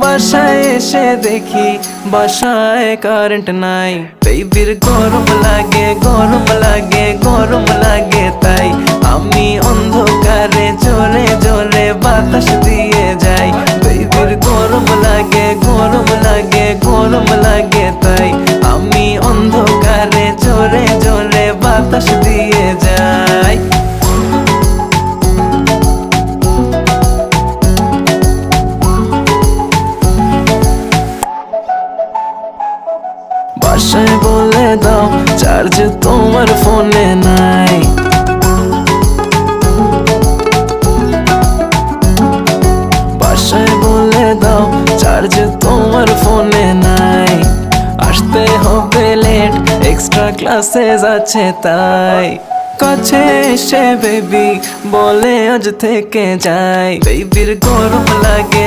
বাসায় এসে দেখি বাসায় কারেন্ট নাই, বেবির গরম লাগে গরম লাগে গরম লাগে, তাই আমি অন্ধকারে জোরে জোরে বাতাস দিয়ে যাই। বেবির গরম লাগে গরম লাগে গরম লাগে, তাই আমি অন্ধকারে জোরে জোরে বাতাস দিয়ে যাই। বাসায় বলে দাও চার্জ তোমার ফোনে নাই, বাসায় বলে দাও চার্জ তোমার ফোনে নাই। আসতে হবে লেট, এক্সট্রা ক্লাসেস আছে তাই। কাছে এসে বেবি বলে আজ থেকে যাই, বেবির গরম লাগে